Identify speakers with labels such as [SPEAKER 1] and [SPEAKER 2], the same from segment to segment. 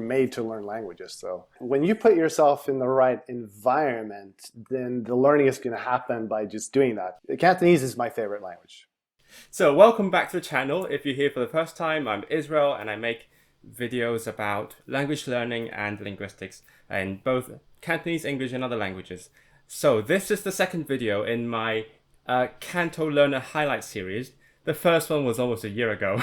[SPEAKER 1] made to learn languages. So when you put yourself in the right environment, then the learning is going to happen by just doing that. Cantonese is my favorite language.
[SPEAKER 2] So welcome back to the channel. If you're here for the first time, I'm Israel and I make videos about language learning and linguistics in both Cantonese, English and other languages. So this is the second video in my Canto Learner Highlight series. The first one was almost a year ago.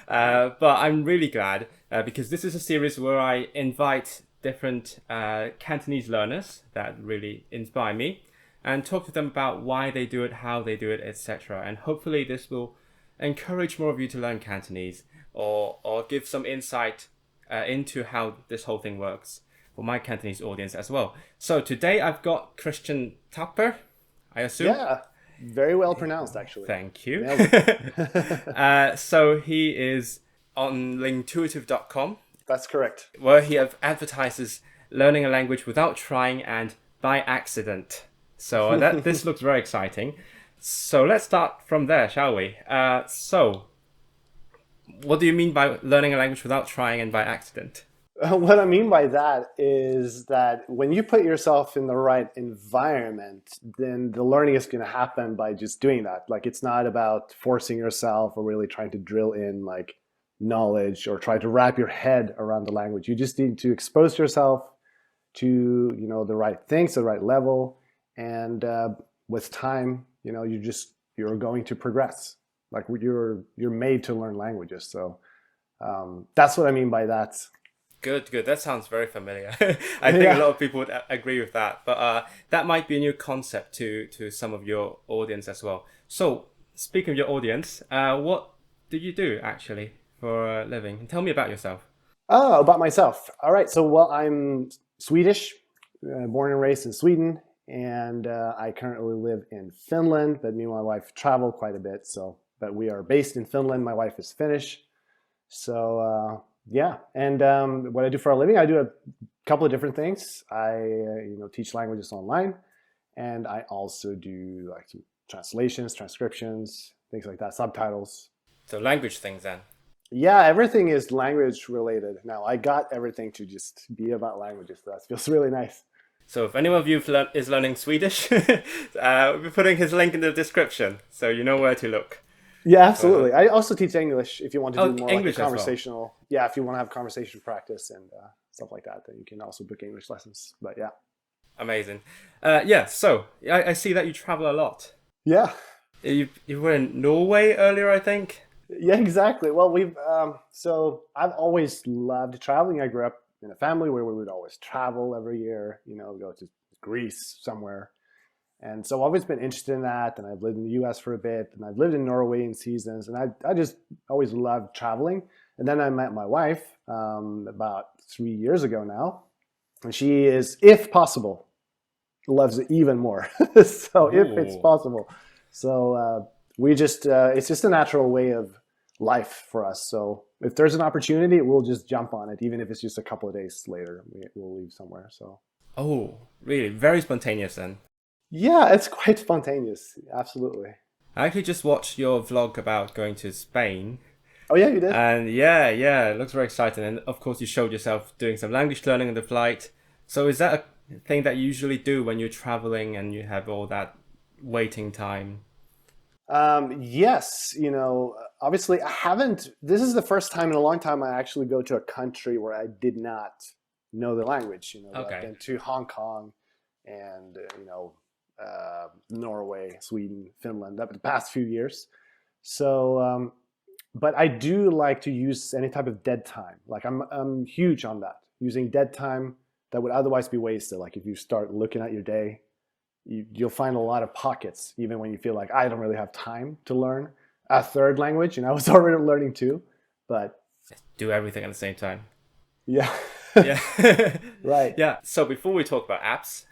[SPEAKER 2] But I'm really glad because this is a series where I invite different Cantonese learners that really inspire me and talk to them about why they do it, how they do it, etc. And hopefully this will encourage more of you to learn Cantonese or give some insight into how this whole thing works for my Cantonese audience as well. So today I've got Christian Tapper, I assume?
[SPEAKER 1] Yeah, very well pronounced actually.
[SPEAKER 2] Thank you. So he is on linguitive.com.
[SPEAKER 1] That's correct.
[SPEAKER 2] Where he advertises learning a language without trying and by accident. So this looks very exciting. So let's start from there, shall we? So what do you mean by learning a language without trying and by accident?
[SPEAKER 1] What I mean by that is that when you put yourself in the right environment, then the learning is going to happen by just doing that. Like, it's not about forcing yourself or really trying to drill in like knowledge or try to wrap your head around the language. You just need to expose yourself to, you know, the right things, the right level. And with time, you know, you're going to progress. Like, you're made to learn languages. So that's what I mean by that.
[SPEAKER 2] Good. That sounds very familiar. I think a lot of people would agree with that. But that might be a new concept to some of your audience as well. So speaking of your audience, what do you do actually for a living? Tell me about yourself.
[SPEAKER 1] Oh, about myself. All right. So, well, I'm Swedish, born and raised in Sweden. And I currently live in Finland, but me and my wife travel quite a bit. But we are based in Finland. My wife is Finnish. So, yeah. And what I do for a living, I do a couple of different things. I teach languages online, and I also do like some translations, transcriptions, things like that, subtitles.
[SPEAKER 2] So language things then?
[SPEAKER 1] Yeah, everything is language related. Now, I got everything to just be about languages. So that feels really nice.
[SPEAKER 2] So if anyone of you is learning Swedish, we'll be putting his link in the description, so you know where to look.
[SPEAKER 1] Yeah, absolutely. I also teach English if you want to do more
[SPEAKER 2] English
[SPEAKER 1] like a conversational.
[SPEAKER 2] Well.
[SPEAKER 1] Yeah, if you want to have conversation practice and stuff like that, then you can also book English lessons. But yeah.
[SPEAKER 2] Amazing. So I see that you travel a lot.
[SPEAKER 1] Yeah.
[SPEAKER 2] You were in Norway earlier, I think?
[SPEAKER 1] Yeah, exactly. Well, so I've always loved traveling. I grew up in a family where we would always travel every year, go to Greece somewhere. And so I've always been interested in that. And I've lived in the US for a bit, and I've lived in Norway in seasons. And I just always loved traveling. And then I met my wife about 3 years ago now. And she is, if possible, loves it even more. So if it's possible. So it's just a natural way of life for us. So if there's an opportunity, we'll just jump on it, even if it's just a couple of days later. We'll leave somewhere. So.
[SPEAKER 2] Oh, really? Very spontaneous then.
[SPEAKER 1] Yeah, it's quite spontaneous. Absolutely.
[SPEAKER 2] I actually just watched your vlog about going to Spain.
[SPEAKER 1] Oh yeah, you did?
[SPEAKER 2] And yeah, it looks very exciting. And of course you showed yourself doing some language learning on the flight. So is that a thing that you usually do when you're traveling and you have all that waiting time?
[SPEAKER 1] Yes, obviously this is the first time in a long time I actually go to a country where I did not know the language.
[SPEAKER 2] Okay.
[SPEAKER 1] I've been to Hong Kong and, Norway, Sweden, Finland, the past few years. So, but I do like to use any type of dead time. Like I'm huge on that, using dead time that would otherwise be wasted. Like if you start looking at your day, you'll find a lot of pockets, even when you feel like I don't really have time to learn a third language. I was already learning two, but
[SPEAKER 2] do everything at the same time.
[SPEAKER 1] Yeah.
[SPEAKER 2] Yeah.
[SPEAKER 1] Right.
[SPEAKER 2] Yeah. So before we talk about apps,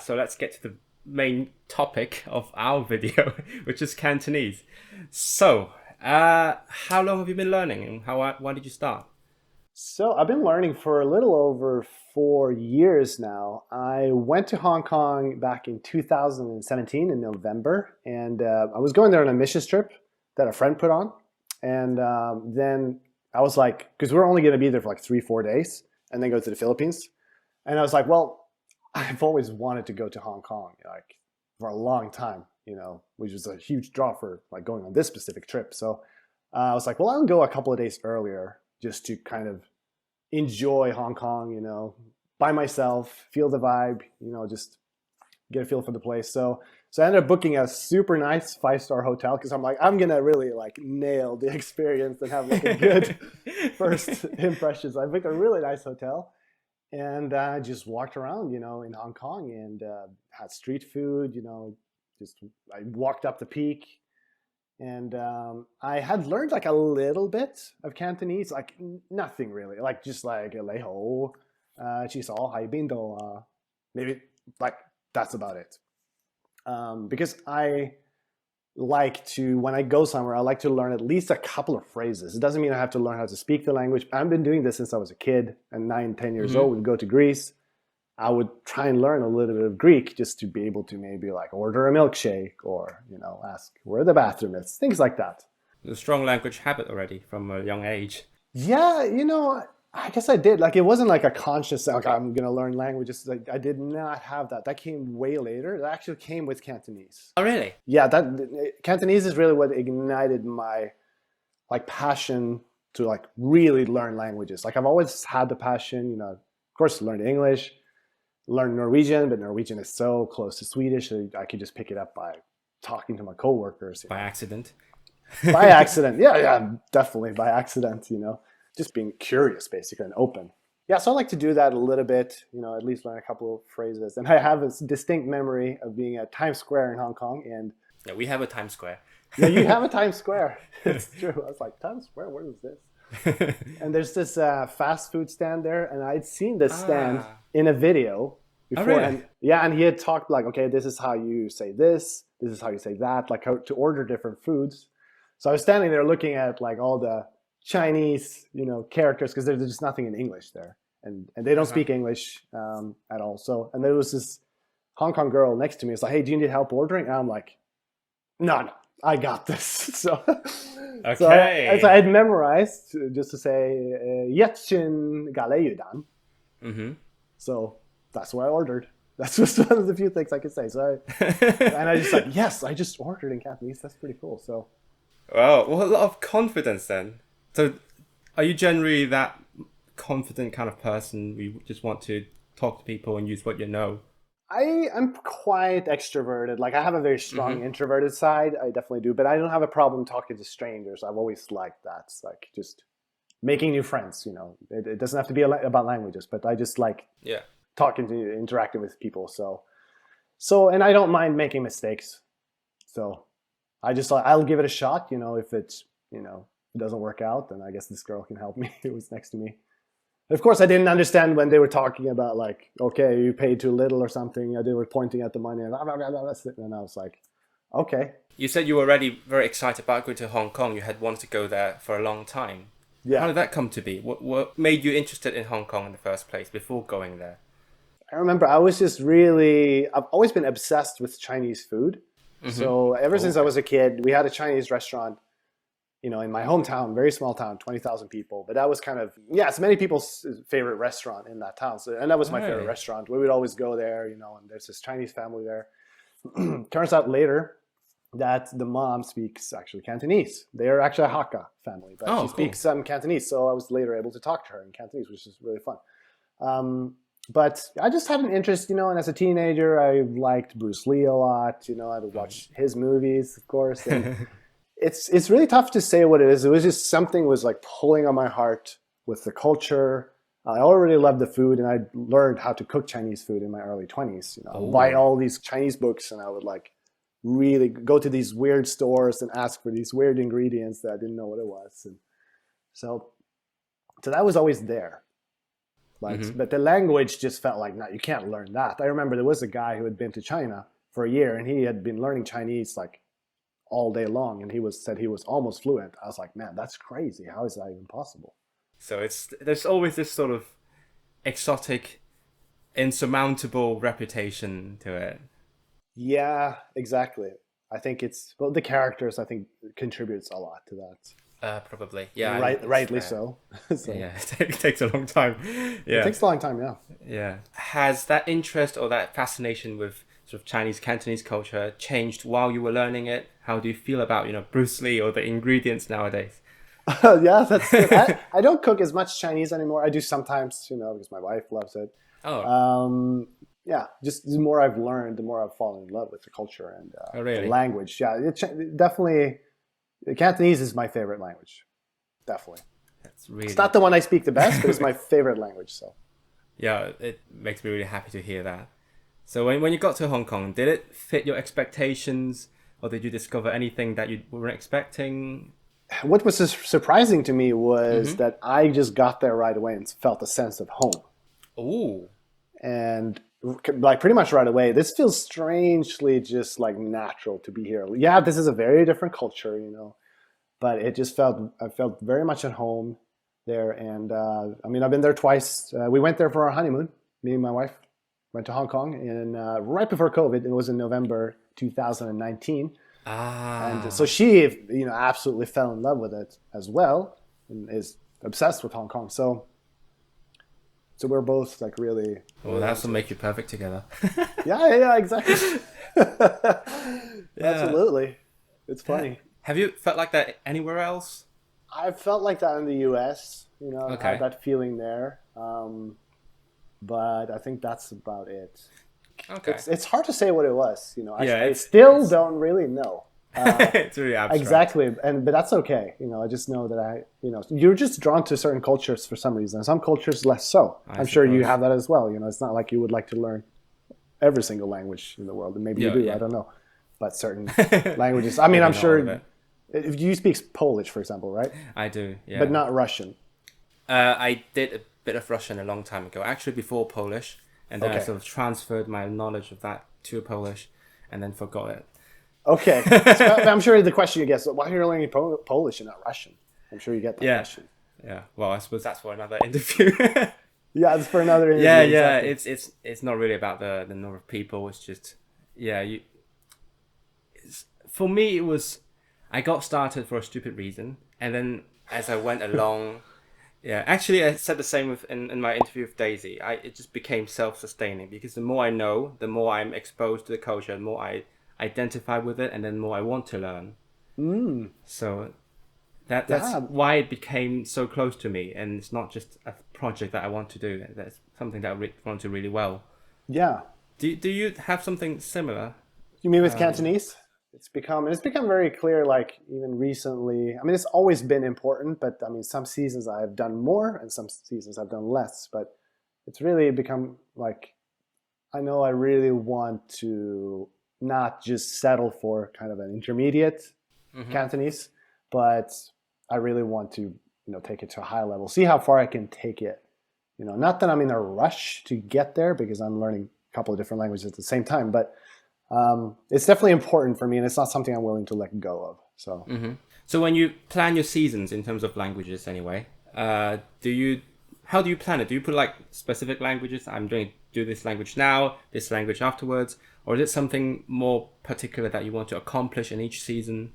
[SPEAKER 2] so let's get to the main topic of our video, which is Cantonese. So, how long have you been learning, and why did you start?
[SPEAKER 1] So I've been learning for a little over 4 years now. I went to Hong Kong back in 2017 in November, and I was going there on a missions trip that a friend put on. And then I was like, because we're only going to be there for like 3-4 days and then go to the Philippines. And I was like, well, I've always wanted to go to Hong Kong, like for a long time, which was a huge draw for like going on this specific trip. So I was like, well, I'll go a couple of days earlier just to kind of enjoy Hong Kong, by myself, feel the vibe, just get a feel for the place. So I ended up booking a super nice 5-star hotel because I'm like, I'm going to really like nail the experience and have like a good first impressions. I booked a really nice hotel and just walked around, in Hong Kong and had street food, I walked up the peak and I had learned like a little bit of Cantonese, like nothing really, like just like 你好, 至少喺邊度啊? Maybe like that's about it. Because I like to, when I go somewhere, I like to learn at least a couple of phrases. It doesn't mean I have to learn how to speak the language. I've been doing this since I was a kid and 9-10 years old. We'd go to Greece. I would try and learn a little bit of Greek just to be able to maybe like order a milkshake or, ask where the bathroom is, things like that.
[SPEAKER 2] A strong language habit already from a young age.
[SPEAKER 1] Yeah, I guess I did. Like, it wasn't like a conscious, like, I'm going to learn languages. Like, I did not have that. That came way later. That actually came with Cantonese.
[SPEAKER 2] Oh, really?
[SPEAKER 1] Yeah, Cantonese is really what ignited my, like, passion to, like, really learn languages. Like, I've always had the passion, of course, to learn English, learn Norwegian, but Norwegian is so close to Swedish that I could just pick it up by talking to my coworkers.
[SPEAKER 2] By accident?
[SPEAKER 1] By accident. Yeah, definitely by accident, just being curious, basically, and open. Yeah, so I like to do that a little bit, at least learn a couple of phrases. And I have a distinct memory of being at Times Square in Hong Kong. And
[SPEAKER 2] yeah, we have a Times Square.
[SPEAKER 1] Yeah, you have a Times Square. It's true. I was like, Times Square, what is this? And there's this fast food stand there. And I'd seen this stand in a video before.
[SPEAKER 2] Oh, really?
[SPEAKER 1] And yeah, and he had talked like, okay, this is how you say this. This is how you say that, like how to order different foods. So I was standing there looking at like all the Chinese, characters, because there's just nothing in English there, and they don't speak English at all. So, and there was this Hong Kong girl next to me. It's like, hey, do you need help ordering? And I'm like, no, I got this. So,
[SPEAKER 2] okay.
[SPEAKER 1] So I had memorized just to say Yetchin Galayudan.
[SPEAKER 2] Mm-hmm.
[SPEAKER 1] So that's what I ordered. That's just one of the few things I could say. So, and I just like, yes, I just ordered in Cantonese. That's pretty cool. So,
[SPEAKER 2] well, a lot of confidence then. So, are you generally that confident kind of person? You just want to talk to people and use what you know?
[SPEAKER 1] I'm quite extroverted. Like, I have a very strong introverted side. I definitely do. But I don't have a problem talking to strangers. I've always liked that. It's like just making new friends, It doesn't have to be about languages, but I just like talking to, interacting with people. So, and I don't mind making mistakes. So I'll give it a shot, if it's, it doesn't work out, then I guess this girl can help me who was next to me. Of course, I didn't understand when they were talking about like, okay, you paid too little or something. They were pointing at the money and I was like, okay.
[SPEAKER 2] You said you were already very excited about going to Hong Kong. You had wanted to go there for a long time.
[SPEAKER 1] Yeah.
[SPEAKER 2] How did that come to be? What made you interested in Hong Kong in the first place before going there?
[SPEAKER 1] I remember I was just I've always been obsessed with Chinese food. So ever since I was a kid, we had a Chinese restaurant, in my hometown, very small town, 20,000 people. But that was kind of, it's many people's favorite restaurant in that town. So, and that was my favorite restaurant. We would always go there, and there's this Chinese family there. Turns out later that the mom speaks actually Cantonese. They're actually a Hakka family, but she speaks Cantonese. So I was later able to talk to her in Cantonese, which is really fun. But I just had an interest, and as a teenager, I liked Bruce Lee a lot. I would watch his movies, of course. And it's really tough to say what it is. It was just something was like pulling on my heart with the culture. I already loved the food, and I learned how to cook Chinese food in my early 20s. I would buy all these Chinese books, and I would like really go to these weird stores and ask for these weird ingredients that I didn't know what it was. And so that was always there. But the language just felt like, no, you can't learn that. I remember there was a guy who had been to China for a year, and he had been learning Chinese like all day long, and said he was almost fluent. I was like, man, that's crazy. How is that even possible?
[SPEAKER 2] So there's always this sort of exotic, insurmountable reputation to it.
[SPEAKER 1] Yeah, exactly. I think the characters, I think, contributes a lot to that.
[SPEAKER 2] Probably. Yeah.
[SPEAKER 1] Rightly so. So
[SPEAKER 2] Yeah, it takes a long time. Yeah.
[SPEAKER 1] it takes a long time, yeah.
[SPEAKER 2] Yeah. Has that interest or that fascination with sort of Chinese Cantonese culture changed while you were learning it? How do you feel about, Bruce Lee or the ingredients nowadays?
[SPEAKER 1] Yeah, that's good. I don't cook as much Chinese anymore. I do sometimes, because my wife loves it.
[SPEAKER 2] Oh,
[SPEAKER 1] Yeah, just the more I've learned, the more I've fallen in love with the culture and
[SPEAKER 2] oh really?
[SPEAKER 1] the language. Yeah, definitely. Cantonese is my favorite language. Definitely.
[SPEAKER 2] That's really...
[SPEAKER 1] It's not the one I speak the best, but it's my favorite language. So.
[SPEAKER 2] Yeah, it makes me really happy to hear that. So when you got to Hong Kong, did it fit your expectations, or did you discover anything that you weren't expecting?
[SPEAKER 1] What was surprising to me was that I just got there right away and felt a sense of home.
[SPEAKER 2] Ooh.
[SPEAKER 1] And like pretty much right away, this feels strangely just like natural to be here. Yeah, this is a very different culture, but I felt very much at home there. And I've been there twice. We went there for our honeymoon. Me and my wife went to Hong Kong right before COVID. It was in November 2019. And so she, absolutely fell in love with it as well and is obsessed with Hong Kong. So we're both like really...
[SPEAKER 2] Well, that's what make you perfect together.
[SPEAKER 1] Yeah, exactly.
[SPEAKER 2] Yeah.
[SPEAKER 1] Absolutely. It's funny.
[SPEAKER 2] Have you felt like that anywhere else?
[SPEAKER 1] I felt like that in the US, I've had that feeling there. But I think that's about it.
[SPEAKER 2] Okay.
[SPEAKER 1] It's hard to say what it was, I still don't really know.
[SPEAKER 2] It's really abstract.
[SPEAKER 1] Exactly, but that's okay. I just know that you're just drawn to certain cultures for some reason. Some cultures less so. I'm sure you have that as well. It's not like you would like to learn every single language in the world, and maybe you do. Yeah. I don't know, but certain languages. I mean, I'm sure if you speak Polish, for example, right?
[SPEAKER 2] I do, yeah,
[SPEAKER 1] but not Russian.
[SPEAKER 2] I did a bit of Russian a long time ago, actually before Polish, and then I sort of transferred my knowledge of that to Polish, and then forgot it.
[SPEAKER 1] Okay. So I'm sure the question you get is, why are you learning Polish and not Russian? I'm sure you get that question.
[SPEAKER 2] Yeah. Well, I suppose that's for another interview.
[SPEAKER 1] Yeah, it's for another interview.
[SPEAKER 2] Yeah.
[SPEAKER 1] Exactly.
[SPEAKER 2] It's not really about the number of people. It's just, for me, it was, I got started for a stupid reason. And then as I went along, actually I said the same in my interview with Daisy. It just became self-sustaining because the more I know, the more I'm exposed to the culture, the more I identify with it, and then more I want to learn. So that's why it became so close to me, and it's not just a project that I want to do. That's something that I want to really well.
[SPEAKER 1] Yeah.
[SPEAKER 2] Do you have something similar?
[SPEAKER 1] You mean with Cantonese? It's become very clear, like even recently. I mean, it's always been important, but I mean, some seasons I've done more, and some seasons I've done less. But it's really become like, I know I really want to not just settle for kind of an intermediate Cantonese, but I really want to, take it to a high level, see how far I can take it. Not that I'm in a rush to get there because I'm learning a couple of different languages at the same time, but it's definitely important for me, and it's not something I'm willing to let go of. So,
[SPEAKER 2] So when you plan your seasons in terms of languages, anyway, how do you plan it? Do you put like specific languages? I'm going to do this language now, this language afterwards, or is it something more particular that you want to accomplish in each season,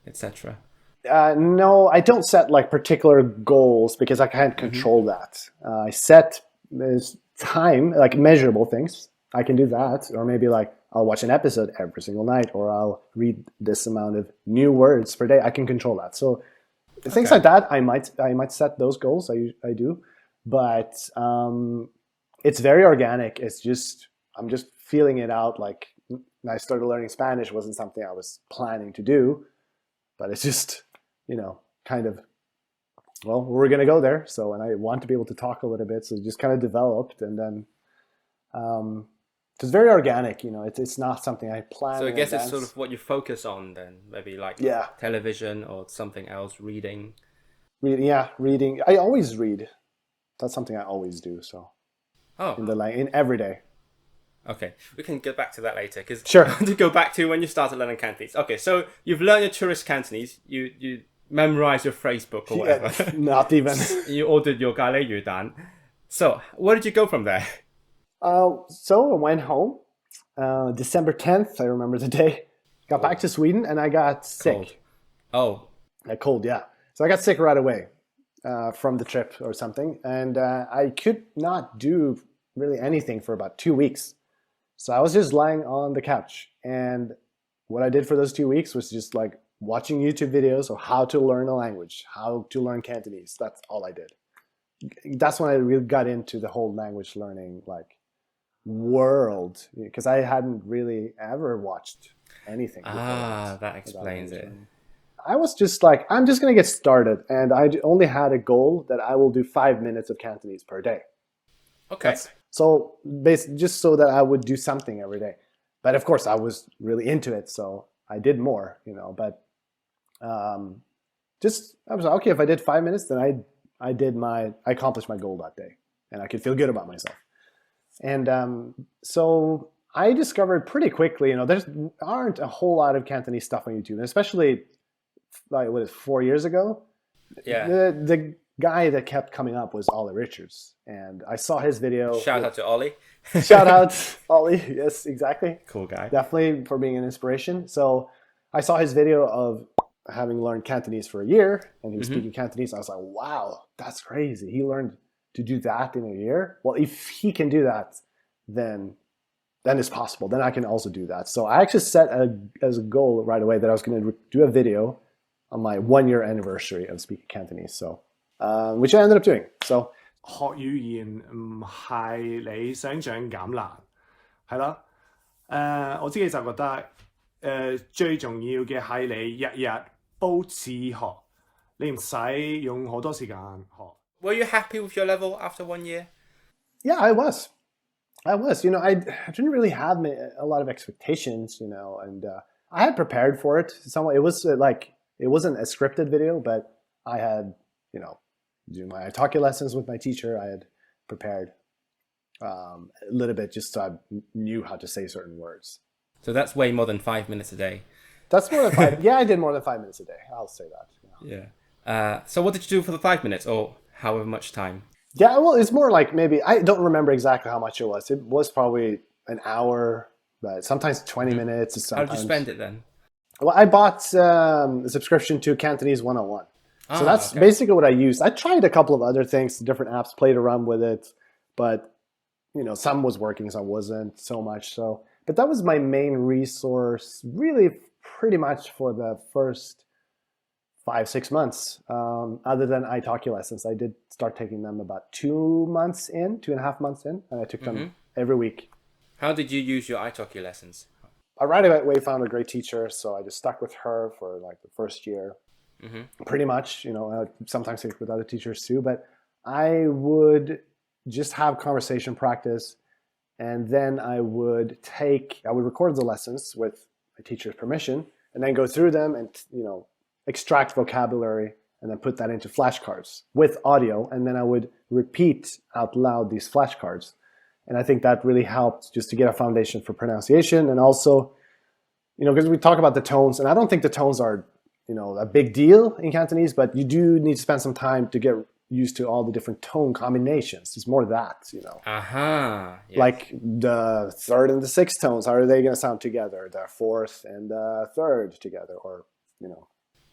[SPEAKER 2] etc.?
[SPEAKER 1] No, I don't set like particular goals because I can't control that. I set time, like measurable things. I can do that, or maybe like I'll watch an episode every single night, or I'll read this amount of new words per day. I can control that. So things like that, I might set those goals. I do, but it's very organic. It's just I'm just feeling it out. Like when I started learning Spanish, wasn't something I was planning to do, but it's just kind of, well, we're gonna go there. So, and I want to be able to talk a little bit, so it just kind of developed, and then it's very organic. It's not something I plan.
[SPEAKER 2] So I guess it's sort of what you focus on then, maybe like television or something else, reading.
[SPEAKER 1] Reading. I always read. That's something I always do. So. In every day.
[SPEAKER 2] Okay, we can get back to that later because
[SPEAKER 1] sure.
[SPEAKER 2] I want to go back to when you started learning Cantonese. Okay, so you've learned your tourist Cantonese. You memorize your phrase book or whatever.
[SPEAKER 1] Yeah, not even.
[SPEAKER 2] You ordered your Gale Yudan. So where did you go from there?
[SPEAKER 1] So I went home. December 10th, I remember the day. Got back to Sweden and I got sick.
[SPEAKER 2] Cold. Oh.
[SPEAKER 1] Cold, yeah. So I got sick right away from the trip or something. And I could not do really anything for about 2 weeks. So I was just lying on the couch. And what I did for those 2 weeks was just like watching YouTube videos of how to learn a language, how to learn Cantonese. That's all I did. That's when I really got into the whole language learning like world, because I hadn't really ever watched anything before
[SPEAKER 2] that explains it.
[SPEAKER 1] I was just like, I'm just going to get started. And I only had a goal that I will do 5 minutes of Cantonese per day.
[SPEAKER 2] Okay.
[SPEAKER 1] So basically, just so that I would do something every day. But of course, I was really into it, so I did more, you know. But I was like, okay, if I did 5 minutes, then I accomplished my goal that day, and I could feel good about myself. And so I discovered pretty quickly, you know, there aren't a whole lot of Cantonese stuff on YouTube, and especially like 4 years ago.
[SPEAKER 2] Yeah.
[SPEAKER 1] The guy that kept coming up was Ollie Richards, and I saw his video.
[SPEAKER 2] Shout out to Ollie.
[SPEAKER 1] Shout out Ollie. Yes, exactly.
[SPEAKER 2] Cool guy.
[SPEAKER 1] Definitely for being an inspiration. So I saw his video of having learned Cantonese for a year, and he was speaking Cantonese. I was like, wow, that's crazy. He learned to do that in a year. Well, if he can do that, then it's possible. Then I can also do that. So I actually set as a goal right away that I was going to do a video on my 1-year anniversary of speaking Cantonese. So, which I ended up doing. So
[SPEAKER 3] 學語言唔係你想象咁難，係啦。我自己就覺得最重要嘅係你日日保持學，你唔使用好多時間學。
[SPEAKER 2] Were you happy with your level after 1 year?
[SPEAKER 1] Yeah, I was. You know, I didn't really have a lot of expectations, you know, and I had prepared for it. Somewhat, it was it wasn't a scripted video, but I had, you know, do my italki lessons with my teacher. I had prepared a little bit just so I knew how to say certain words.
[SPEAKER 2] So that's way more than 5 minutes a day.
[SPEAKER 1] That's more than 5. Yeah, I did more than 5 minutes a day. I'll say that.
[SPEAKER 2] Yeah. So what did you do for the 5 minutes, or however much time?
[SPEAKER 1] Yeah, well, it's more like maybe, I don't remember exactly how much it was. It was probably an hour, but sometimes 20 minutes. Sometimes.
[SPEAKER 2] How did you spend it then?
[SPEAKER 1] Well, I bought a subscription to Cantonese 101. So that's basically what I used. I tried a couple of other things, different apps, played around with it, but you know, some was working, some wasn't so much. So, but that was my main resource, really, pretty much for the first 5-6 months. Other than italki lessons, I did start taking them about 2.5 months in, and I took them every week.
[SPEAKER 2] How did you use your italki lessons?
[SPEAKER 1] I right away found a great teacher, so I just stuck with her for like the first year. Pretty much, you know, sometimes stick with other teachers too, but I would just have conversation practice, and then I would record the lessons with my teacher's permission, and then go through them and, you know, extract vocabulary and then put that into flashcards with audio, and then I would repeat out loud these flashcards. And I think that really helped just to get a foundation for pronunciation, and also, you know, because we talk about the tones, and I don't think the tones are, you know, a big deal in Cantonese, but you do need to spend some time to get used to all the different tone combinations. It's more that, you know.
[SPEAKER 2] Yes.
[SPEAKER 1] Like the third and the sixth tones, how are they going to sound together? The fourth and the third together, or, you know.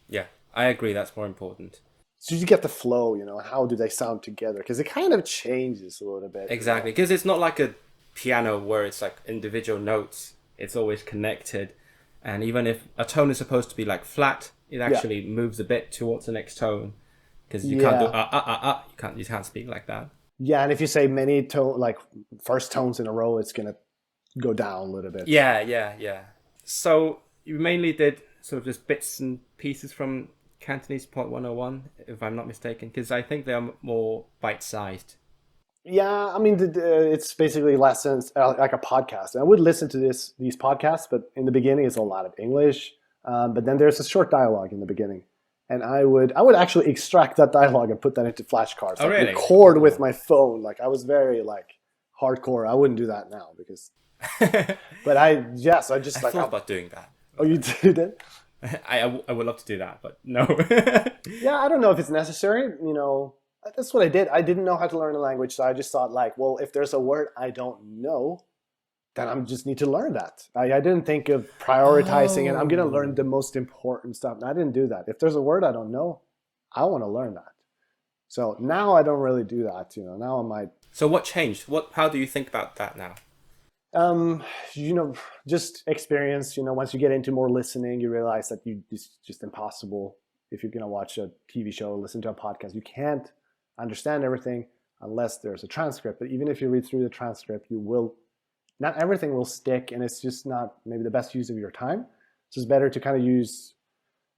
[SPEAKER 2] Yeah, I agree. That's more important.
[SPEAKER 1] So you get the flow, you know, how do they sound together? Because it kind of changes a little bit.
[SPEAKER 2] Exactly, because it's not like a piano where it's like individual notes. It's always connected. And even if a tone is supposed to be like flat, it actually moves a bit towards the next tone, because you can't do you can't speak like that.
[SPEAKER 1] Yeah, and if you say many like first tones in a row, it's gonna go down a little bit.
[SPEAKER 2] Yeah. So you mainly did sort of just bits and pieces from Cantonese Part 101, if I'm not mistaken, because I think they are more bite-sized.
[SPEAKER 1] Yeah, I mean, it's basically lessons, like a podcast. And I would listen to these podcasts, but in the beginning, it's a lot of English. But then there's a short dialogue in the beginning, and I would actually extract that dialogue and put that into flashcards.
[SPEAKER 2] Oh, really?
[SPEAKER 1] Record with my phone. Like, I was very like hardcore. I wouldn't do that now because. But I just
[SPEAKER 2] I
[SPEAKER 1] like
[SPEAKER 2] thought about doing that.
[SPEAKER 1] Oh, you did it?
[SPEAKER 2] I would love to do that, but no.
[SPEAKER 1] Yeah, I don't know if it's necessary. You know, that's what I did. I didn't know how to learn a language, so I just thought like, well, if there's a word I don't know, then I just need to learn that. I didn't think of prioritizing and I'm going to learn the most important stuff. I didn't do that. If there's a word I don't know, I want to learn that. So now I don't really do that. Now I might.
[SPEAKER 2] So what changed? How do you think about that now?
[SPEAKER 1] Just experience. Once you get into more listening, you realize that it's just impossible. If you're gonna watch a TV show or listen to a podcast, you can't understand everything unless there's a transcript. But even if you read through the transcript, not everything will stick, and it's just not maybe the best use of your time. So it's better to kind of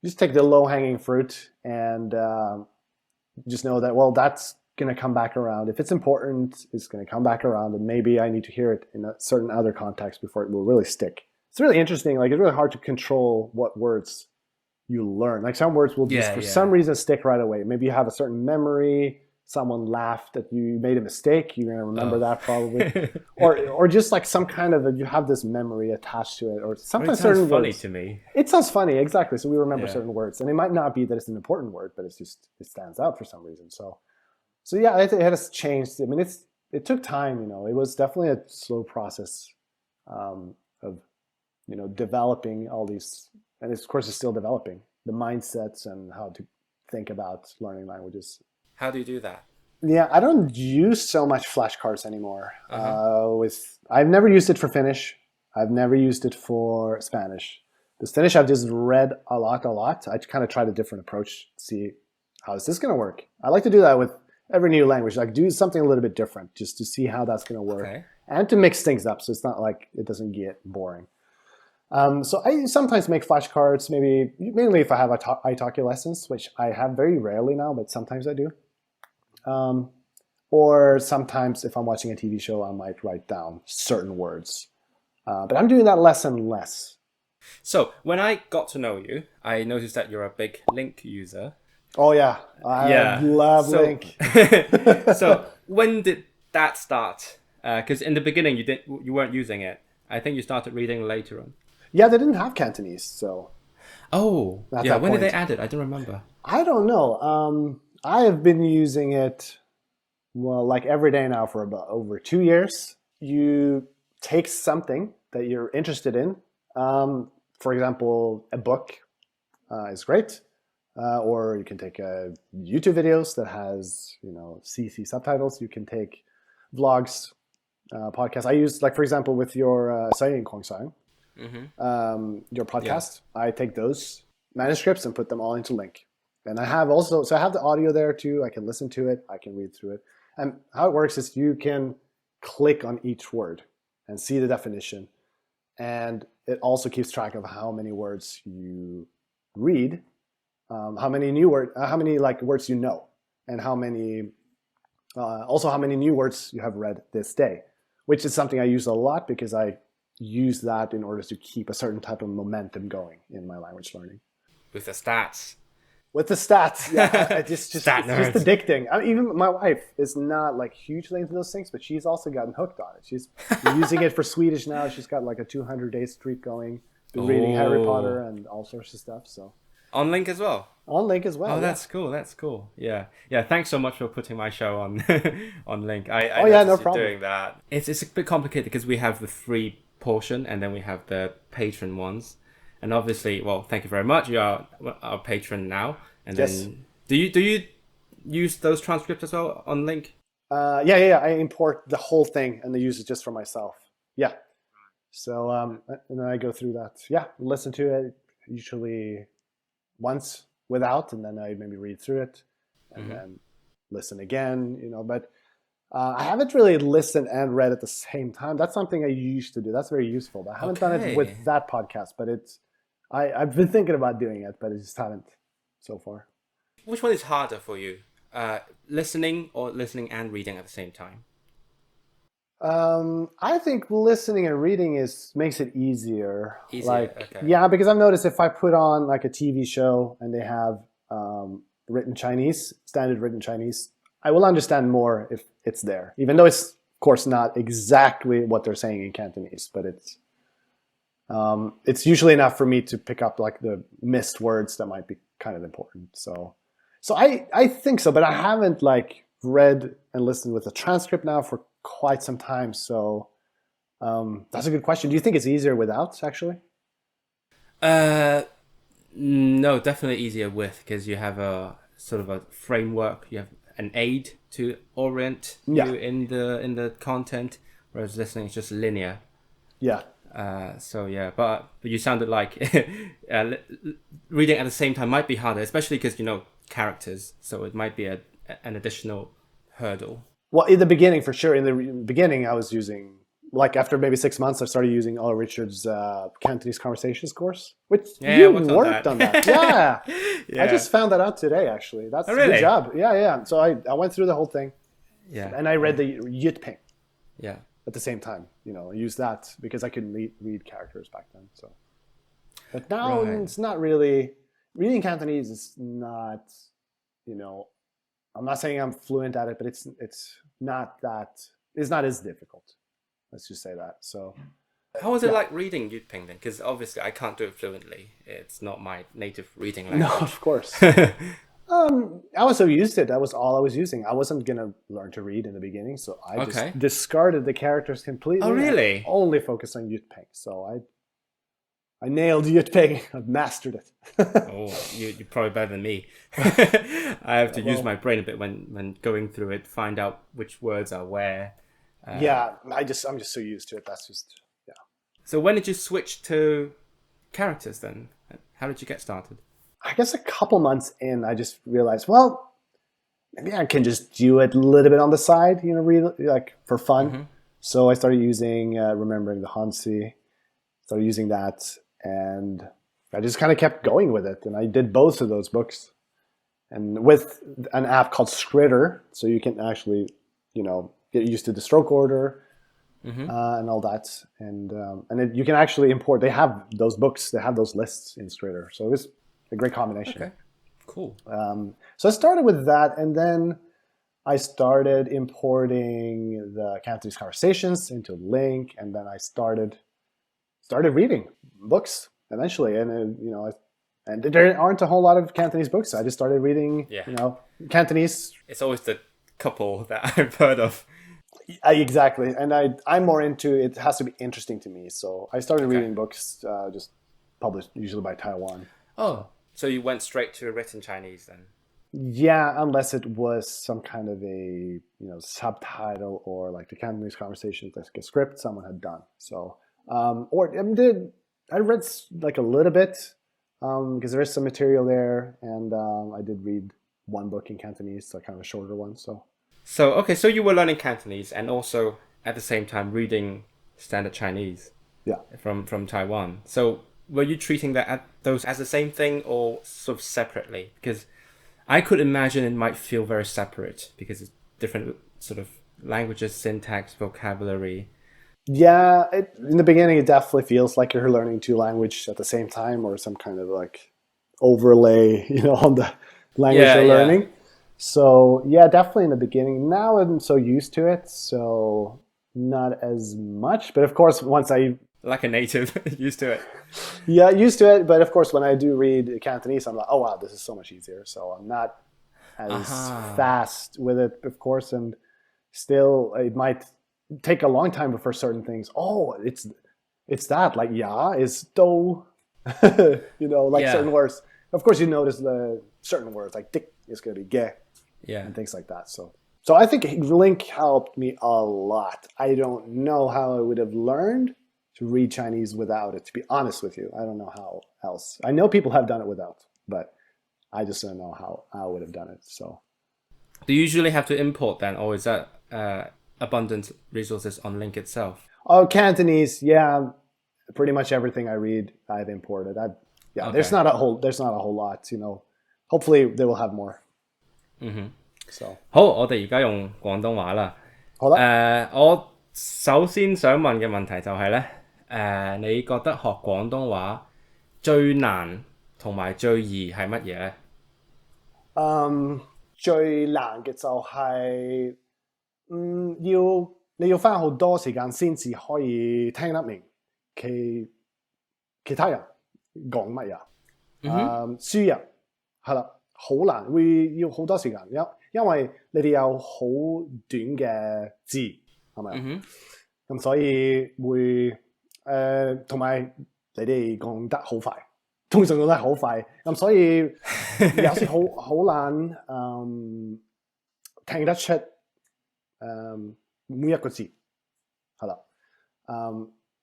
[SPEAKER 1] just take the low-hanging fruit and just know that, well, that's going to come back around. If it's important, it's going to come back around, and maybe I need to hear it in a certain other context before it will really stick. It's really interesting. Like, it's really hard to control what words you learn. Like, some words will just, for some reason, stick right away. Maybe you have a certain memory. Someone laughed at you, made a mistake. You're going to remember that probably. or just like some kind of, you have this memory attached to it. Or sometimes certain words.
[SPEAKER 2] It sounds funny to me.
[SPEAKER 1] It sounds funny, exactly. So we remember certain words. And it might not be that it's an important word, but it stands out for some reason. So yeah, it has changed. I mean, it took time, It was definitely a slow process of, developing all these, and of course it's still developing, the mindsets and how to think about learning languages.
[SPEAKER 2] How do you do that?
[SPEAKER 1] Yeah, I don't use so much flashcards anymore. I've never used it for Finnish. I've never used it for Spanish. Because Finnish, I've just read a lot. I kind of tried a different approach to see how is this going to work. I like to do that with every new language, like do something a little bit different just to see how that's going to work and to mix things up so it's not like it doesn't get boring. So I sometimes make flashcards, mainly if I have italki lessons, which I have very rarely now, but sometimes I do. Or sometimes if I'm watching a TV show, I might write down certain words. But I'm doing that less and less.
[SPEAKER 2] So when I got to know you, I noticed that you're a big LingQ user.
[SPEAKER 1] Oh yeah, I love LingQ.
[SPEAKER 2] So when did that start? Because in the beginning you weren't using it. I think you started reading later on.
[SPEAKER 1] Yeah, they didn't have Cantonese, so.
[SPEAKER 2] Oh, yeah. When did they add it? I don't remember.
[SPEAKER 1] I don't know. I have been using it, like every day now for about over 2 years. You take something that you're interested in. For example, a book is great. Or you can take YouTube videos that has, CC subtitles. You can take vlogs, podcasts. I use, like, for example, with your hongkonger, your podcast, I take those manuscripts and put them all into LingQ. And I have the audio there too. I can listen to it. I can read through it. And how it works is you can click on each word and see the definition. And it also keeps track of how many words you read, how many words you know, and how many new words you have read this day, which is something I use a lot because I use that in order to keep a certain type of momentum going in my language learning.
[SPEAKER 2] With the stats.
[SPEAKER 1] Yeah, it's just addicting. Even my wife is not like hugely into those things, but she's also gotten hooked on it. She's using it for Swedish now. She's got like a 200-day streak going. Been reading Harry Potter and all sorts of stuff. So
[SPEAKER 2] on LingQ as well.
[SPEAKER 1] Oh,
[SPEAKER 2] that's cool. That's cool. Yeah. Thanks so much for putting my show on on LingQ.
[SPEAKER 1] No problem.
[SPEAKER 2] Doing that. It's a bit complicated because we have the free portion and then we have the patron ones. And obviously, well, thank you very much. You are our patron now. And then, do you use those transcripts as well on LingQ?
[SPEAKER 1] Yeah. I import the whole thing and I use it just for myself. Yeah. So and then I go through that. Yeah, listen to it usually once without, and then I maybe read through it and then listen again. But I haven't really listened and read at the same time. That's something I used to do. That's very useful. But I haven't done it with that podcast, but I've been thinking about doing it, but I just haven't so far.
[SPEAKER 2] Which one is harder for you? Listening and reading at the same time?
[SPEAKER 1] I think listening and reading makes it easier.
[SPEAKER 2] Okay.
[SPEAKER 1] Yeah, because I've noticed if I put on like a TV show and they have standard written Chinese, I will understand more if it's there, even though it's, of course, not exactly what they're saying in Cantonese, but it's usually enough for me to pick up like the missed words that might be kind of important. So I think so, but I haven't like read and listened with a transcript now for quite some time. So that's a good question. Do you think it's easier without, actually?
[SPEAKER 2] No, definitely easier with, because you have sort of a framework. You have an aid to orient
[SPEAKER 1] Yeah.
[SPEAKER 2] you in the content, whereas listening is just linear.
[SPEAKER 1] Yeah.
[SPEAKER 2] So yeah, but you sounded like reading at the same time might be harder, especially because characters. So it might be an additional hurdle.
[SPEAKER 1] Well, in the beginning, for sure. In the beginning, I was using, like, after maybe 6 months, I started using Ola Richard's Cantonese Conversations course, which you worked on that. Yeah.
[SPEAKER 2] Yeah.
[SPEAKER 1] I just found that out today, actually. That's a
[SPEAKER 2] really?
[SPEAKER 1] good job. Yeah. So I went through the whole thing.
[SPEAKER 2] Yeah.
[SPEAKER 1] And I read the Yutping
[SPEAKER 2] Yeah.
[SPEAKER 1] at the same time. I used that because I couldn't read characters back then. So, but now it's not really, reading Cantonese is not, I'm not saying I'm fluent at it, but it's not as difficult. Let's just say that. So,
[SPEAKER 2] how was it like reading Yutping then? Because obviously I can't do it fluently. It's not my native reading language.
[SPEAKER 1] No, of course. I was so used to it. That was all I was using. I wasn't gonna learn to read in the beginning, so I just discarded the characters completely.
[SPEAKER 2] Oh, really?
[SPEAKER 1] I only focused on Yutping. So I nailed Yutping. I've mastered it.
[SPEAKER 2] Oh, you're probably better than me. I have to use my brain a bit when going through it, find out which words are where.
[SPEAKER 1] Yeah, I'm just so used to it. That's just, yeah.
[SPEAKER 2] So when did you switch to characters then? How did you get started?
[SPEAKER 1] I guess a couple months in, I just realized, well, maybe I can just do it a little bit on the side, read like for fun. Mm-hmm. So I started using Remembering the Hansi, started using that, and I just kind of kept going with it. And I did both of those books, and with an app called Skritter, so you can actually, get used to the stroke order. Mm-hmm. And all that, and you can actually import. They have those books. They have those lists in Skritter, so it was a great combination.
[SPEAKER 2] Okay, cool.
[SPEAKER 1] So I started with that, and then I started importing the Cantonese Conversations into LingQ, and then I started reading books eventually, and and there aren't a whole lot of Cantonese books. I just started reading, Cantonese.
[SPEAKER 2] It's always the couple that I've heard of.
[SPEAKER 1] Exactly, and I'm more into it. Has to be interesting to me, so I started reading books just published usually by Taiwan.
[SPEAKER 2] Oh, so you went straight to written Chinese then?
[SPEAKER 1] Yeah, unless it was some kind of a subtitle or like the Cantonese Conversations, like a script someone had done. So I read like a little bit because there is some material there, and I did read one book in Cantonese, so kind of a shorter one.
[SPEAKER 2] So you were learning Cantonese and also at the same time reading standard Chinese.
[SPEAKER 1] Yeah.
[SPEAKER 2] From Taiwan. So were you treating those as the same thing or sort of separately? Because I could imagine it might feel very separate because it's different sort of languages, syntax, vocabulary.
[SPEAKER 1] Yeah, in the beginning it definitely feels like you're learning two languages at the same time, or some kind of like overlay, on the language you're learning. Yeah. So yeah, definitely in the beginning. Now I'm so used to it, so not as much. But of course, once I...
[SPEAKER 2] Like a native, used to it.
[SPEAKER 1] Yeah, used to it. But of course, when I do read Cantonese, I'm like, oh wow, this is so much easier. So I'm not as fast with it, of course. And still, it might take a long time before certain things. Oh, it's that. Like, yeah, is do. Certain words. Of course, you notice the certain words, like dick is going to be ge. Yeah. And things like that. So I think LingQ helped me a lot. I don't know how I would have learned to read Chinese without it, to be honest with you. I don't know how else. I know people have done it without, but I just don't know how I would have done it. So,
[SPEAKER 2] do you usually have to import then, or is that abundant resources on LingQ itself?
[SPEAKER 1] Oh, Cantonese, yeah. Pretty much everything I read, I've imported. Okay. There's not a whole lot, Hopefully they will have more. So
[SPEAKER 2] 好，我哋而家用廣東話啦。
[SPEAKER 1] 好啦。
[SPEAKER 2] 我首先想問嘅問題就係咧，你覺得學廣東話最難同埋最易係乜嘢咧？
[SPEAKER 1] 最難嘅就係你要花好多時間先至可以聽得明其他人講乜嘢。輸入係啦，好難，會要好多時間，因為你哋有好短嘅字，係咪？咁所以會同埋你哋講得好快，通常都係好快，咁所以有時好難聽得出每一個字係啦，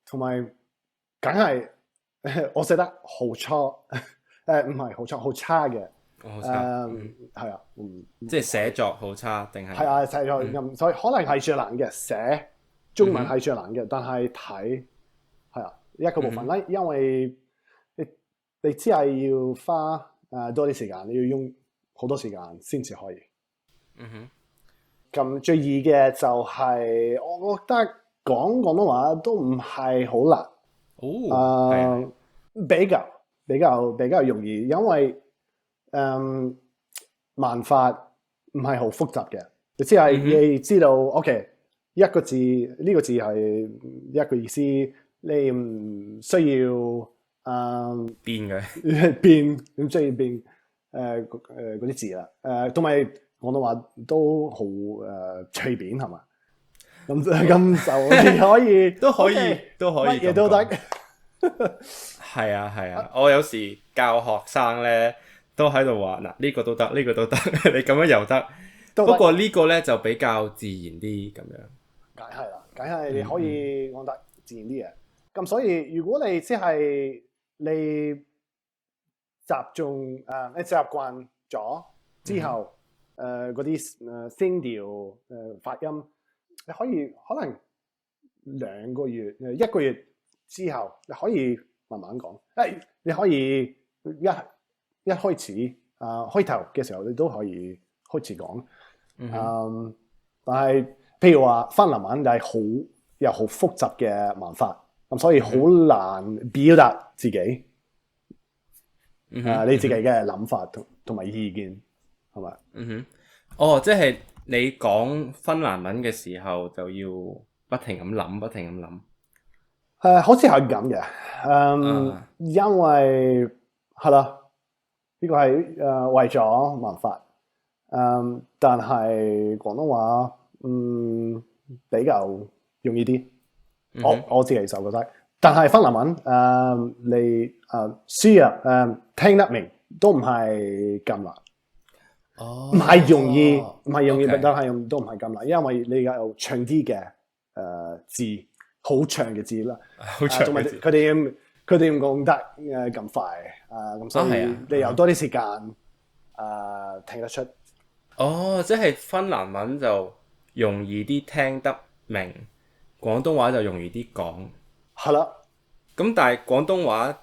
[SPEAKER 1] 同埋梗係我寫得好差，唔係好差，好差嘅，係啊，
[SPEAKER 2] 即係寫作好差定係？
[SPEAKER 1] 係啊，寫作咁，所以可能係最難嘅，寫中文係最難嘅，但係睇係啊一個部分啦，因為你只係要花多啲時間，你要用好多時間先至可以。咁最易嘅就係、我覺得講廣東話都唔係好難。比較容易，因為文法唔係好複雜嘅，你只係你知道，OK 一個字呢個字係一個意思，你唔需要
[SPEAKER 2] 變嘅
[SPEAKER 1] 變唔需要變嗰啲字啦，同埋廣東話都好隨便係嘛，咁就你可以
[SPEAKER 2] 都可以
[SPEAKER 1] okay，
[SPEAKER 2] 都可以
[SPEAKER 1] 乜嘢都得。
[SPEAKER 2] 係啊，我有時教學生咧都喺度話嗱呢個都得，呢個都得，你咁樣又得。不過呢個咧就比較自然啲咁樣。
[SPEAKER 1] 梗係啦，梗係你可以講得自然啲嘅。咁所以如果你即係你你習慣咗之後，嗰啲聲調發音，你可能2個月1個月之後，你可以慢慢講。你可以一開始開頭嘅時候，你都可以開始講。但係譬如話芬蘭文有好複雜嘅文法，咁所以好難表達自己。你自己嘅諗法同埋意見係咪？
[SPEAKER 2] 哦，即係你講芬蘭文嘅時候就要不停咁諗，不停咁諗。
[SPEAKER 1] 好似係咁嘅，因為係啦，呢個係為咗文法，但係廣東話比較容易啲。我自己就覺得，但係芬蘭文你輸入聽得明都唔係咁難。唔係容易，但係都唔係咁難，因為你有長啲嘅字，好長嘅字啦，同埋佢哋唔講得咁快，咁所以你有多啲時間聽得出。
[SPEAKER 2] 即係芬蘭文就容易啲聽得明，廣東話就容易啲講。
[SPEAKER 1] 係啦，
[SPEAKER 2] 咁但係廣東話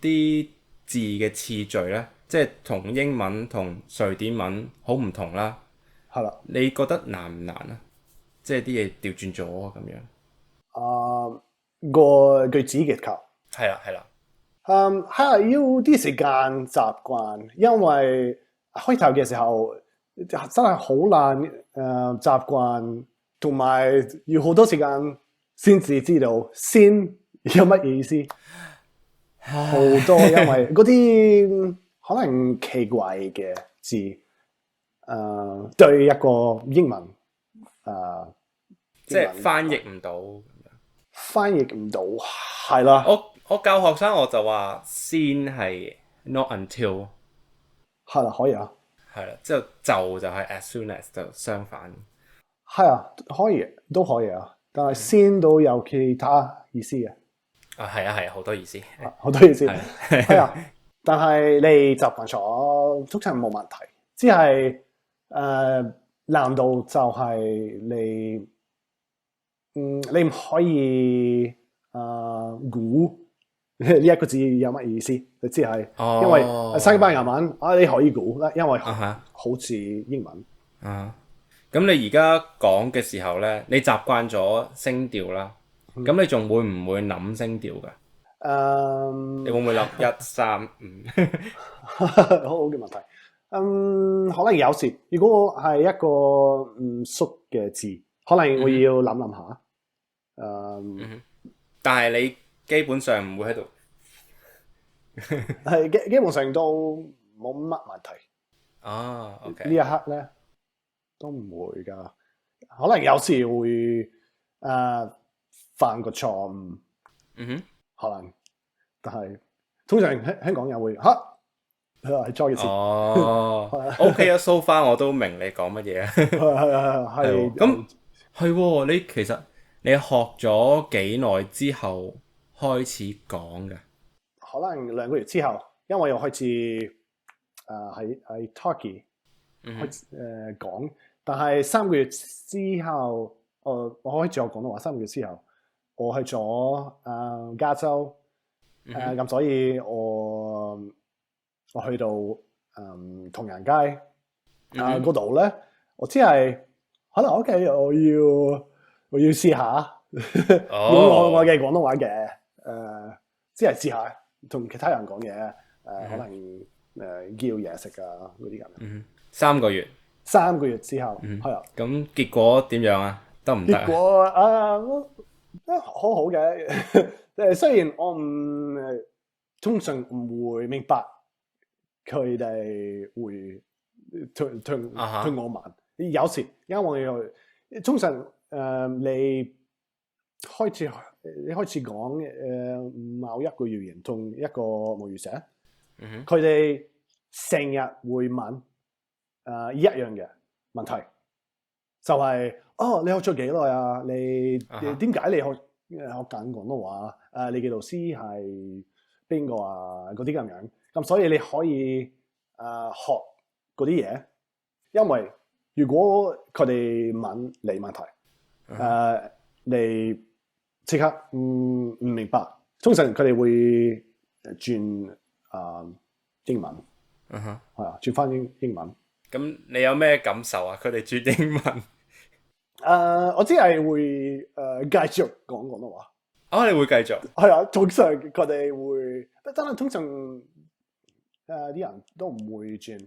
[SPEAKER 2] 啲字嘅次序咧，即係同英文同瑞典文好唔同啦。
[SPEAKER 1] 係啦，
[SPEAKER 2] 你覺得難唔難啊？即係啲嘢調轉咗咁樣。
[SPEAKER 1] 個句子結構
[SPEAKER 2] 係啦。
[SPEAKER 1] 係要啲時間習慣，因為開頭嘅時候真係好難習慣，同埋要好多時間先至知道先有乜意思。好多因為嗰啲可能奇怪嘅字，對一個英文
[SPEAKER 2] 即係翻譯唔到。
[SPEAKER 1] 翻譯唔到，係啦。
[SPEAKER 2] 我教學生我就話先係 not until，
[SPEAKER 1] 係啦，可以啊。
[SPEAKER 2] 係啦，之後就係 as soon as 就相反。
[SPEAKER 1] 係啊，都可以啊。但係先都有其他意思嘅。
[SPEAKER 2] 係啊，好多意思。
[SPEAKER 1] 好多意思。係啊，但係你習慣咗，通常冇問題。只係難度就係你唔可以估呢一個字有乜意思，你只係因為西班牙文你可以估啦，因為好似英文。
[SPEAKER 2] 咁你而家講嘅時候咧，你習慣咗聲調啦，咁你仲會唔會諗聲調噶？你會唔會諗1、3、5？
[SPEAKER 1] 好嘅問題。可能有時如果係一個唔熟嘅字，可能我要諗下。
[SPEAKER 2] 但係你基本上唔會喺度，
[SPEAKER 1] 係基本上都冇乜問題。
[SPEAKER 2] OK。
[SPEAKER 1] 呢一刻咧都唔會噶，可能有時會犯個錯誤。可能，但係通常香港人會嚇，係再一次。
[SPEAKER 2] OK 啊，so far 我都明你講乜嘢啊。
[SPEAKER 1] 係
[SPEAKER 2] 咁係喎，你其實你學咗幾耐之後開始講嘅？
[SPEAKER 1] 可能2個月之後，因為我開始喺 Talkie 開始講，但係3個月之後，我開始學廣東話3個月之後，我去咗加州，咁所以我去到唐人街嗰度咧，我只係可能 OK，我要試下用我嘅廣東話嘅只係試下同其他人講嘢，可能叫嘢食啊嗰啲咁。
[SPEAKER 2] 3個月
[SPEAKER 1] ，3個月之後係啊。
[SPEAKER 2] 咁結果點樣啊？得唔得？
[SPEAKER 1] 結果好好嘅，雖然我通常唔會明白佢哋會同我問，有時因為通常你開始講某一個語言同一個母語者，佢哋成日會問一樣嘅問題，就係你學咗幾耐啊？你點解你學緊廣東話？你嘅老師係邊個啊？嗰啲咁樣，咁所以你可以學嗰啲嘢，因為如果佢哋問你問題，你即刻唔明白，通常佢哋會轉英文，係啊，轉翻英文。
[SPEAKER 2] 咁你有咩感受啊？佢哋轉英文？
[SPEAKER 1] 我只係會繼續講廣東話。
[SPEAKER 2] 你會繼續？
[SPEAKER 1] 係啊，通常佢哋會，真係通常啲人都唔會轉。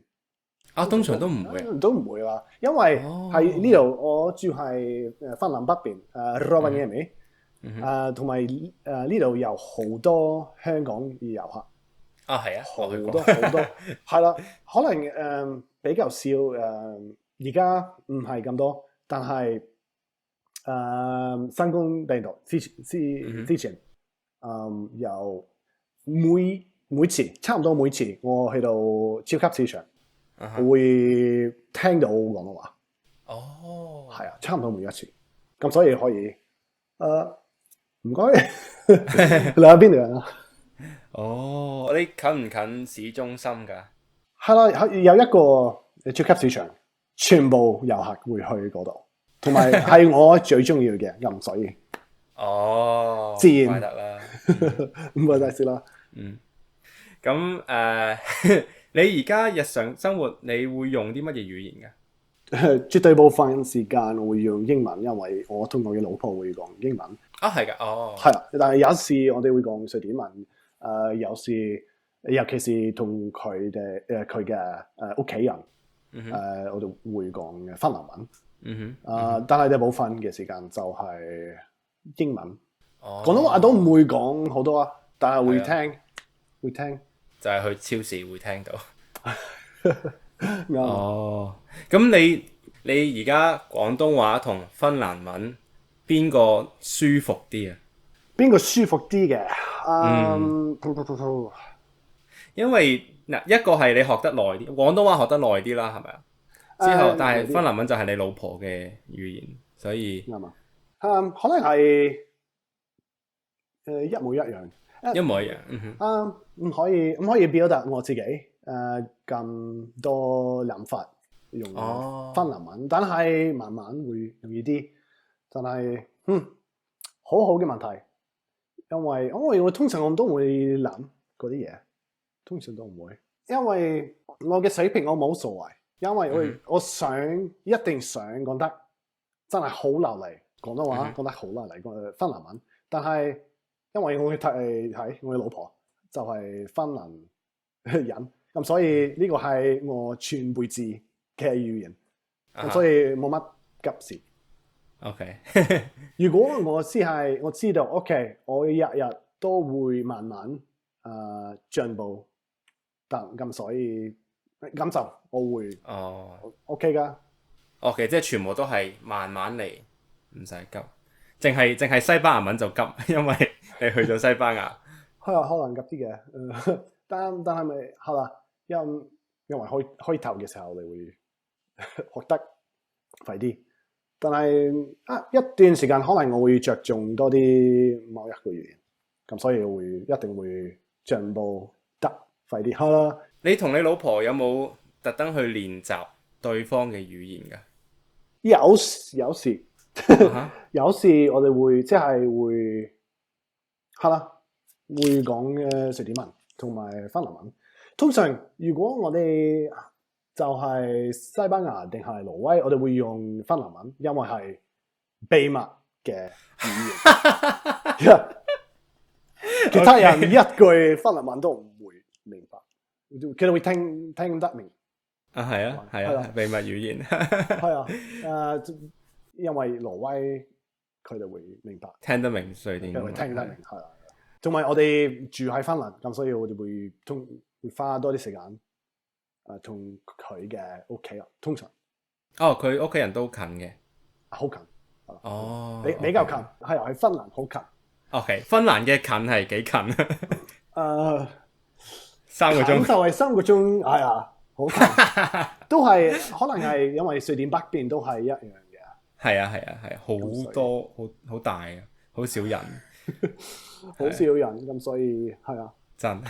[SPEAKER 2] 通常都唔會
[SPEAKER 1] 啦，因為喺呢度我住喺芬蘭北邊Rovaniemi，同埋呢度有好多香港遊客。
[SPEAKER 2] 係啊，
[SPEAKER 1] 好多係啦，可能比較少而家唔係咁多，但係新冠病毒之前有每次差唔多每次我去到超級市場，會聽到廣東話。係啊，差唔多每一次，咁所以可以唔該，你喺邊度人啊？
[SPEAKER 2] 你近唔近市中心㗎？
[SPEAKER 1] 係啦，有一個超級市場，全部遊客會去嗰度，同埋係我最中意嘅，咁所以自然
[SPEAKER 2] 得啦，
[SPEAKER 1] 唔該晒先啦。
[SPEAKER 2] 咁你而家日常生活你會用啲乜嘢語言㗎？
[SPEAKER 1] 絕對部分時間我會用英文，因為我同我嘅老婆會講英文。
[SPEAKER 2] 係㗎，
[SPEAKER 1] 係啦，但係有時我哋會講瑞典文。有時尤其是同佢嘅屋企人，我哋會講芬蘭文。但係大部分嘅時間就係英文。廣東話都唔會講好多啊，但係會聽。
[SPEAKER 2] 就係去超市會聽到。咁你而家廣東話同芬蘭文邊個舒服啲啊？
[SPEAKER 1] 邊個舒服啲嘅？
[SPEAKER 2] 因為一個係你學得耐啲，廣東話學得耐啲啦，係咪啊？之後但係芬蘭文就係你老婆嘅語言，所以
[SPEAKER 1] 啱啊。可能係一模一樣。
[SPEAKER 2] 一模一樣。
[SPEAKER 1] 唔可以表達我自己咁多諗法用芬蘭文，但係慢慢會容易啲。但係好好嘅問題。因為我通常我都會諗嗰啲嘢，通常都唔會，因為我嘅水平我冇所謂，因為我一定想講得真係好流利廣東話，講得好流利芬蘭文，但係因為我睇我嘅老婆就係芬蘭人，咁所以呢個係我全輩子嘅語言，咁所以冇乜急事。
[SPEAKER 2] OK
[SPEAKER 1] 如果我知道 OK， 我日日都會慢慢進步，咁所以咁就我會OK 噶。
[SPEAKER 2] OK， 即係全部都係慢慢嚟，唔使急。淨係西班牙文就急，因為你去咗西班牙。
[SPEAKER 1] 係啊，可能急啲嘅。但係咪係啦？因為開頭嘅時候你會學得快啲，但係一段時間可能我會着重多啲某一個語言，咁所以一定會進步得快啲。係啦，
[SPEAKER 2] 你同你老婆有冇特登去練習對方嘅語言㗎？
[SPEAKER 1] 有時有時我哋會即係會係啦，會講瑞典文同埋芬蘭文。通常如果我哋就係西班牙定係挪威，我哋會用芬蘭文，因為係秘密嘅語言。其他人一句芬蘭文都唔會明白，佢哋會聽得明。
[SPEAKER 2] 係啊，秘密語言。
[SPEAKER 1] 係啊，因為挪威佢哋會明白，
[SPEAKER 2] 聽得明瑞典語，
[SPEAKER 1] 聽得明係啊。同埋我哋住喺芬蘭，咁所以我哋會花多啲時間同佢嘅屋企人通常。
[SPEAKER 2] 佢屋企人都近嘅，
[SPEAKER 1] 好近。
[SPEAKER 2] 比
[SPEAKER 1] 較近，係喺芬蘭好近。
[SPEAKER 2] OK， 芬蘭嘅近係幾近啊？3個鐘。
[SPEAKER 1] 就係3個鐘，係啊，好近。都係可能係因為瑞典北邊都係一樣嘅。係
[SPEAKER 2] 啊，好多好大啊，好少人。
[SPEAKER 1] 好少人咁，所以係啊，
[SPEAKER 2] 真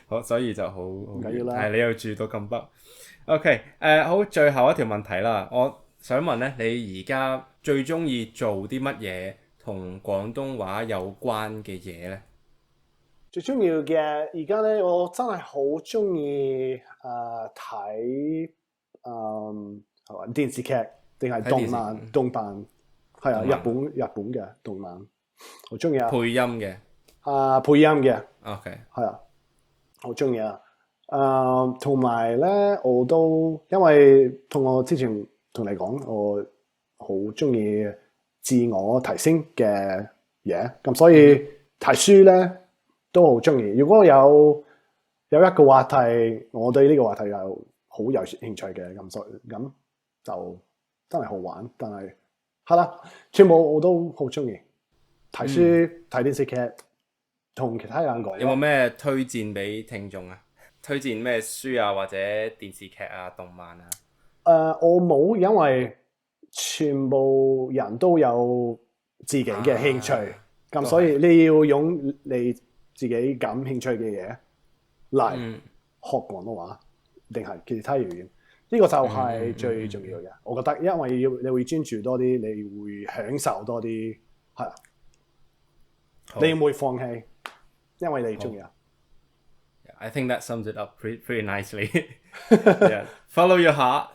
[SPEAKER 2] 好，所以就好
[SPEAKER 1] 唔緊要啦。
[SPEAKER 2] 你又住到咁北 ，OK， 好，最後一條問題啦，我想問咧，你而家最中意做啲乜嘢同廣東話有關嘅嘢咧？
[SPEAKER 1] 最重要嘅而家咧，我真係好中意睇電視劇定係動漫，係啊，日本嘅動漫。好中意啊！
[SPEAKER 2] 配音嘅
[SPEAKER 1] 配音嘅
[SPEAKER 2] ，OK，
[SPEAKER 1] 係啊，好中意啊！同埋咧，我都因為同我之前同你講，我好中意自我提升嘅嘢，咁所以睇書咧都好中意。如果有一個話題，我對呢個話題又好有興趣嘅，咁就真係好玩。但係係啦，全部我都好中意。睇書、睇電視劇，同其他人講。
[SPEAKER 2] 有冇咩推薦俾聽眾啊？推薦咩書啊，或者電視劇啊、動漫啊？
[SPEAKER 1] 我冇，因為全部人都有自己嘅興趣，咁所以你要用你自己感興趣嘅嘢嚟學廣東話，定係其他語言。呢個就係最重要嘅。我覺得，因為你會專注多啲，你會享受多啲，係啊。你唔會放棄，因為你中意啊。
[SPEAKER 2] I think that sums it up pretty nicely. Yeah, follow your heart,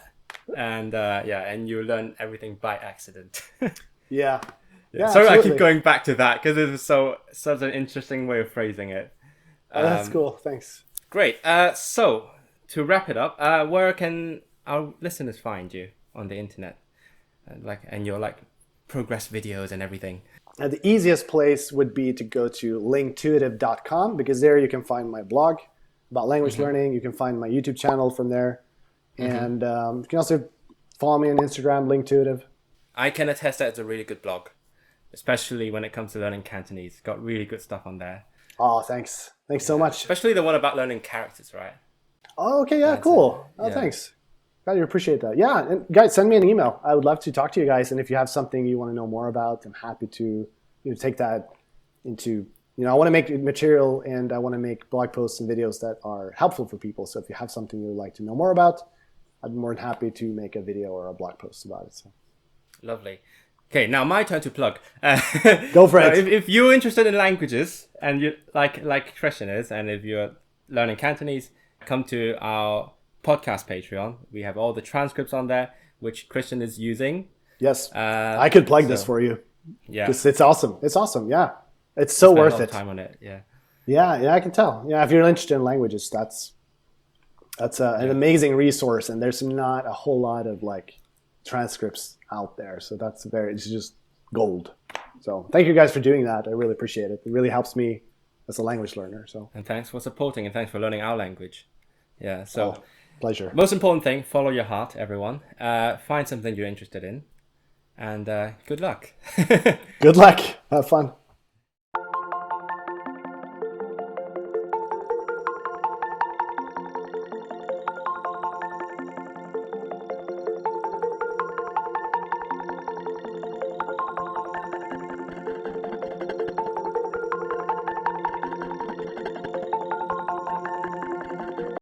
[SPEAKER 2] and and you learn everything by accident.
[SPEAKER 1] Yeah.
[SPEAKER 2] Sorry,
[SPEAKER 1] absolutely.
[SPEAKER 2] I keep going back to that because it's such an interesting way of phrasing it.
[SPEAKER 1] That's cool. Thanks.
[SPEAKER 2] Great. So to wrap it up, where can our listeners find you on the internet, and your progress videos and everything?
[SPEAKER 1] The easiest place would be to go to lingtuitive.com because there you can find my blog about language learning. You can find my YouTube channel from there. And you can also follow me on Instagram, LingTuitive.
[SPEAKER 2] I can attest that it's a really good blog, especially when it comes to learning Cantonese. Got really good stuff on there.
[SPEAKER 1] Oh, thanks. Thanks so much.
[SPEAKER 2] Especially the one about learning characters, right?
[SPEAKER 1] Oh, okay, yeah, cool. Thanks. Glad you appreciate that. Yeah, and guys, send me an email. I would love to talk to you guys. And if you have something you want to know more about, I'm happy to take that into, I want to make material and I want to make blog posts and videos that are helpful for people. So if you have something you would like to know more about, I'd be more than happy to make a video or a blog post about it. So.
[SPEAKER 2] Lovely. Okay, now my turn to plug.
[SPEAKER 1] Go for it.
[SPEAKER 2] If you're interested in languages and you like Christian is, and if you're learning Cantonese, come to our podcast Patreon. We have all the transcripts on there, which Christian is using.
[SPEAKER 1] Yes, I could plug this for you.
[SPEAKER 2] Yeah,
[SPEAKER 1] because it's awesome. It's awesome. Yeah, it's so worth it.
[SPEAKER 2] A lot of time on it. Yeah.
[SPEAKER 1] Yeah, I can tell. Yeah, if you're interested in languages, that's an amazing resource, and there's not a whole lot of transcripts out there. So it's just gold. So thank you guys for doing that. I really appreciate it. It really helps me as a language learner. So
[SPEAKER 2] and thanks for supporting and thanks for learning our language. Yeah. So
[SPEAKER 1] pleasure.
[SPEAKER 2] Most important thing: follow your heart, everyone. Find something you're interested in, and good luck.
[SPEAKER 1] Good luck. Have fun.